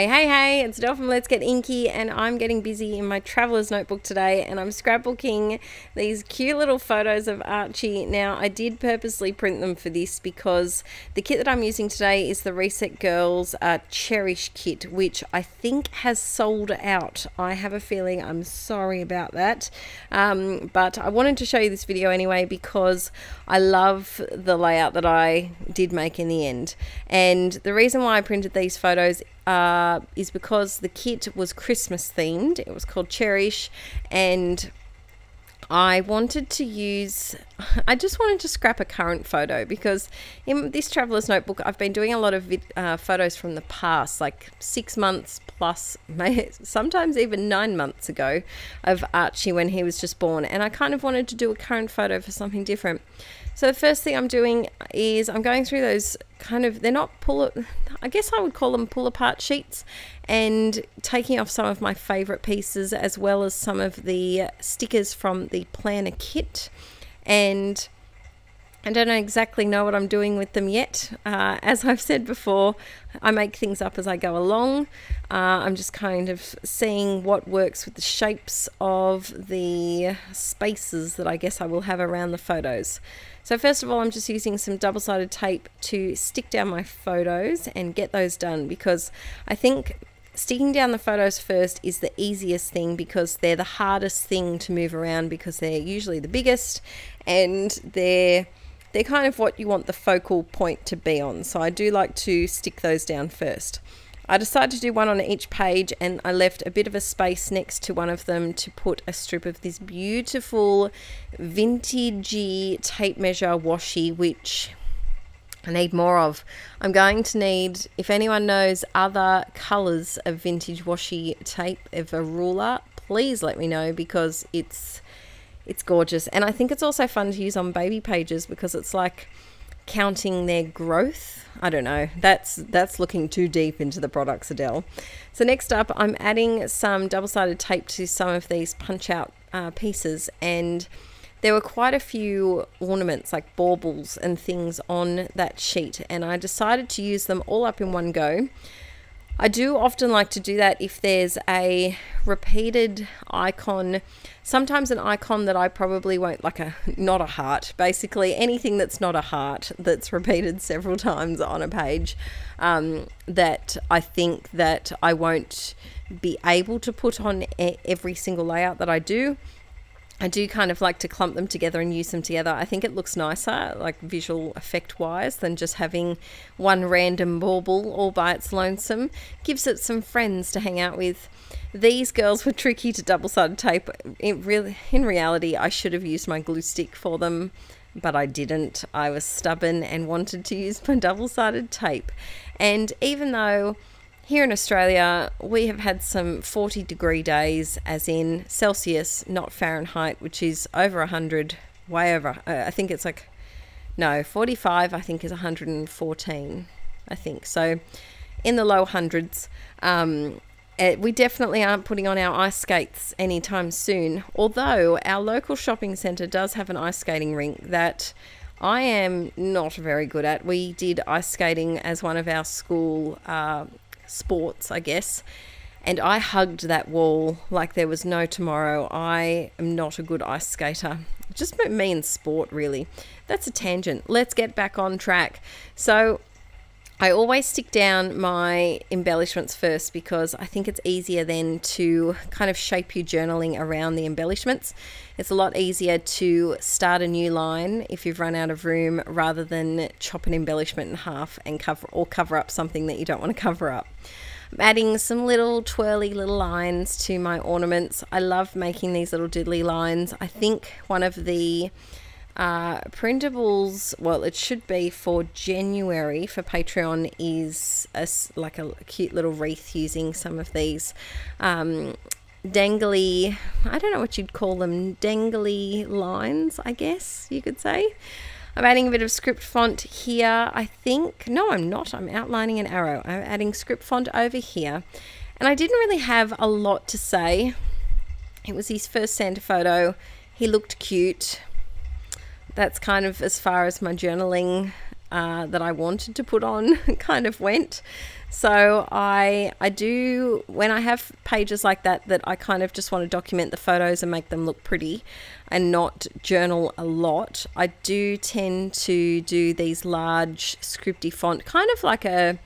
Hey, it's Del from Let's Get Inkie, and I'm getting busy in my traveler's notebook today, and I'm scrapbooking these cute little photos of Archie. Now, I did purposely print them for this because the kit that I'm using today is the Reset Girls Cherish kit, which I think has sold out. I have a feeling, I'm sorry about that, but I wanted to show you this video anyway because I love the layout that I did make in the end. And the reason why I printed these photos is because the kit was Christmas themed. It was called Cherish, and I wanted to use, I just wanted to scrap a current photo because in this traveler's notebook I've been doing a lot of photos from the past, like 6 months plus, sometimes even 9 months ago, of Archie when he was just born, and I kind of wanted to do a current photo for something different. So the first thing I'm doing is I'm going through those kind of, they're not I guess I would call them pull apart sheets, and taking off some of my favorite pieces as well as some of the stickers from the planner kit. And I don't exactly know what I'm doing with them yet. As I've said before, I make things up as I go along. I'm just kind of seeing what works with the shapes of the spaces that I guess I will have around the photos. So first of all, I'm just using some double-sided tape to stick down my photos and get those done, because I think sticking down the photos first is the easiest thing because they're the hardest thing to move around, because they're usually the biggest and they're kind of what you want the focal point to be on. So I do like to stick those down first. I decided to do one on each page, and I left a bit of a space next to one of them to put a strip of this beautiful vintagey tape measure washi, which I need more of. I'm going to need, if anyone knows other colours of vintage washi tape of a ruler, please let me know, because it's gorgeous. And I think it's also fun to use on baby pages because it's like counting their growth. I don't know, that's looking too deep into the products, Adele. So next up, I'm adding some double-sided tape to some of these punch out pieces, and there were quite a few ornaments like baubles and things on that sheet, and I decided to use them all up in one go. I do often like to do that if there's a repeated icon, sometimes an icon that I probably won't, like not a heart, basically anything that's not a heart that's repeated several times on a page, that I think that I won't be able to put on every single layout that I do. I do kind of like to clump them together and use them together. I think it looks nicer, like visual effect wise, than just having one random bauble all by its lonesome. Gives it some friends to hang out with. These girls were tricky to double-sided tape. In reality, I should have used my glue stick for them, but I didn't. I was stubborn and wanted to use my double-sided tape. And even though here in Australia, we have had some 40-degree days, as in Celsius, not Fahrenheit, which is over 100, way over. I think it's like, no, 45, I think is 114, I think. So in the low hundreds. We definitely aren't putting on our ice skates anytime soon, although our local shopping centre does have an ice skating rink that I am not very good at. We did ice skating as one of our school sports, I guess, and I hugged that wall like there was no tomorrow. I am not a good ice skater. Just me in sport, really. That's a tangent. Let's get back on track. So I always stick down my embellishments first because I think it's easier then to kind of shape your journaling around the embellishments. It's a lot easier to start a new line if you've run out of room rather than chop an embellishment in half and cover up something that you don't want to cover up. I'm adding some little twirly little lines to my ornaments. I love making these little diddly lines. I think one of the printables, well, it should be for January for Patreon, is like a cute little wreath using some of these dangly, I don't know what you'd call them, dangly lines, I guess you could say. I'm adding a bit of script font here, I think. No, I'm not. I'm outlining an arrow. I'm adding script font over here. And I didn't really have a lot to say. It was his first Santa photo. He looked cute. That's kind of as far as my journaling that I wanted to put on kind of went. So I do, when I have pages like that I kind of just want to document the photos and make them look pretty and not journal a lot, I do tend to do these large scripty font, kind of like a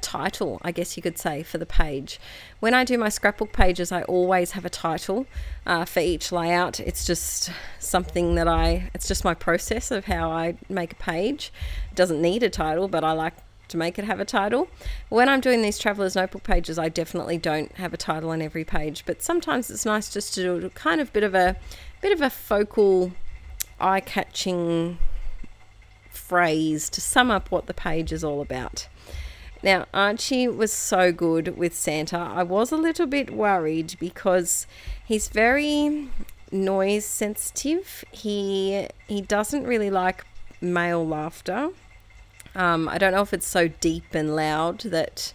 title, I guess you could say, for the page. When I do my scrapbook pages, I always have a title for each layout. It's just something that it's just my process of how I make a page. It doesn't need a title, but I like to make it have a title. When I'm doing these Traveler's Notebook pages, I definitely don't have a title on every page, but sometimes it's nice just to do a kind of bit of a focal, eye-catching phrase to sum up what the page is all about. Now, Archie was so good with Santa. I was a little bit worried because he's very noise sensitive. He doesn't really like male laughter. I don't know if it's so deep and loud that,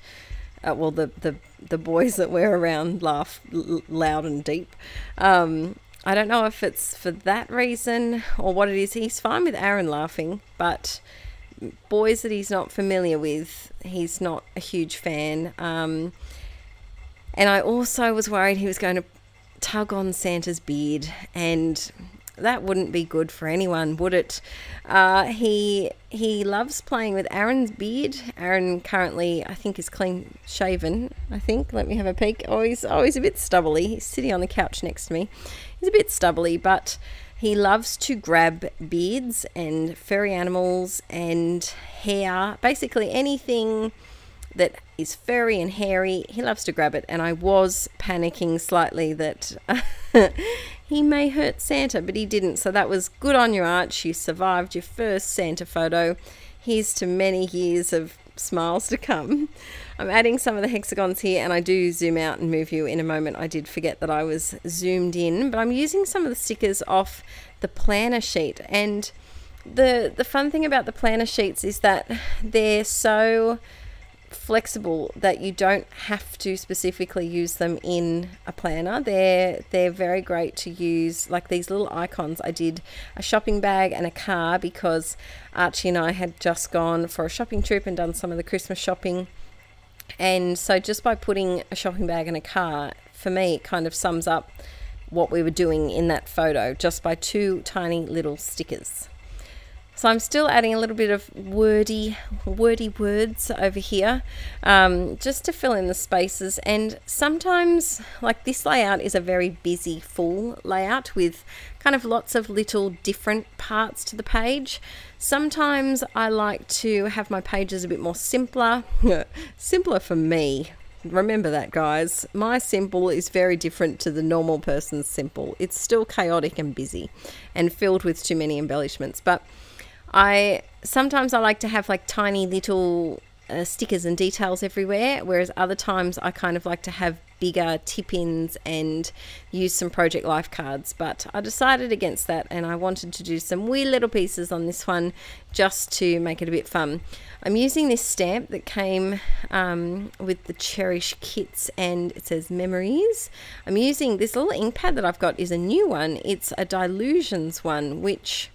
well, the boys that we're around laugh loud and deep. I don't know if it's for that reason or what it is. He's fine with Aaron laughing, but boys that he's not familiar with, he's not a huge fan. And I also was worried he was going to tug on Santa's beard, and that wouldn't be good for anyone, would it? He loves playing with Aaron's beard. Aaron currently, I think, is clean shaven. I think. Let me have a peek. Oh, he's a bit stubbly. He's sitting on the couch next to me. He's a bit stubbly, but he loves to grab beards and furry animals and hair. Basically anything that is furry and hairy, he loves to grab it. And I was panicking slightly that he may hurt Santa, but he didn't. So that was good on you, Arch. You survived your first Santa photo. Here's to many years of smiles to come. I'm adding some of the hexagons here, and I do zoom out and move you in a moment. I did forget that I was zoomed in, but I'm using some of the stickers off the planner sheet. And the fun thing about the planner sheets is that they're so flexible that you don't have to specifically use them in a planner. They're very great to use, like these little icons. I did a shopping bag and a car because Archie and I had just gone for a shopping trip and done some of the Christmas shopping, and so just by putting a shopping bag and a car, for me, it kind of sums up what we were doing in that photo just by two tiny little stickers. So I'm still adding a little bit of wordy words over here, just to fill in the spaces. And sometimes, like this layout is a very busy, full layout with kind of lots of little different parts to the page. Sometimes I like to have my pages a bit more simpler, simpler for me. Remember that, guys. My simple is very different to the normal person's simple. It's still chaotic and busy and filled with too many embellishments, but sometimes I like to have like tiny little stickers and details everywhere, whereas other times I kind of like to have bigger tip-ins and use some Project Life cards. But I decided against that, and I wanted to do some wee little pieces on this one just to make it a bit fun. I'm using this stamp that came with the Cherish kits, and it says memories. I'm using this little ink pad that I've got is a new one. It's a Dilutions one, which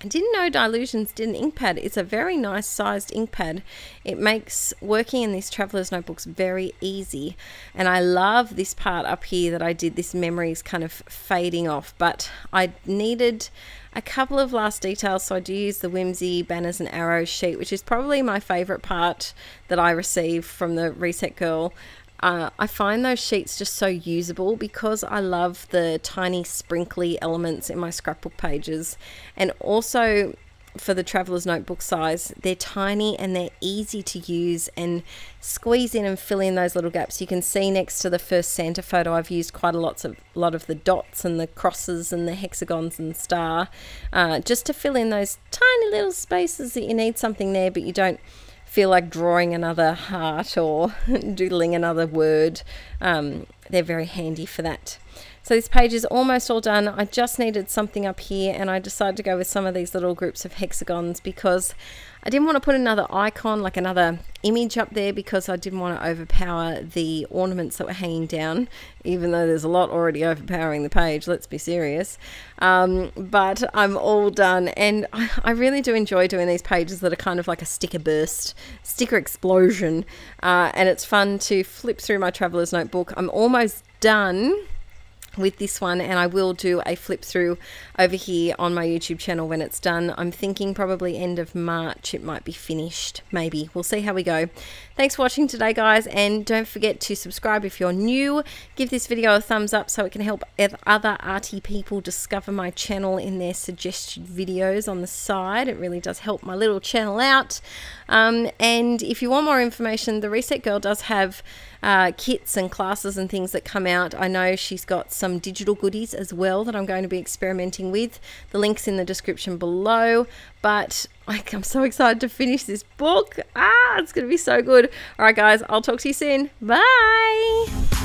I didn't know Dilutions did an ink pad. It's a very nice sized ink pad. It makes working in these Traveler's Notebooks very easy. And I love this part up here that I did this memories kind of fading off, but I needed a couple of last details, so I do use the Whimsy Banners and Arrows sheet, which is probably my favorite part that I receive from the Reset Girl. I find those sheets just so usable because I love the tiny sprinkly elements in my scrapbook pages, and also for the Traveler's Notebook size, they're tiny and they're easy to use and squeeze in and fill in those little gaps. You can see next to the first Santa photo I've used quite a lot of the dots and the crosses and the hexagons and star, just to fill in those tiny little spaces that you need something there but you don't feel like drawing another heart or doodling another word. They're very handy for that. So this page is almost all done. I just needed something up here, and I decided to go with some of these little groups of hexagons because I didn't want to put another icon, like another image up there, because I didn't want to overpower the ornaments that were hanging down, even though there's a lot already overpowering the page, let's be serious. But I'm all done, and I really do enjoy doing these pages that are kind of like a sticker burst, sticker explosion, and it's fun to flip through my traveler's notebook. I'm almost done with this one, and I will do a flip through over here on my YouTube channel when it's done. I'm thinking probably end of March it might be finished, maybe. We'll see how we go. Thanks for watching today, guys, and don't forget to subscribe if you're new. Give this video a thumbs up so it can help other arty people discover my channel in their suggested videos on the side. It really does help my little channel out. And if you want more information, the Reset Girl does have kits and classes and things that come out. I know she's got some digital goodies as well that I'm going to be experimenting with. The link's in the description below, but I'm so excited to finish this book. It's going to be so good. All right, guys, I'll talk to you soon. Bye.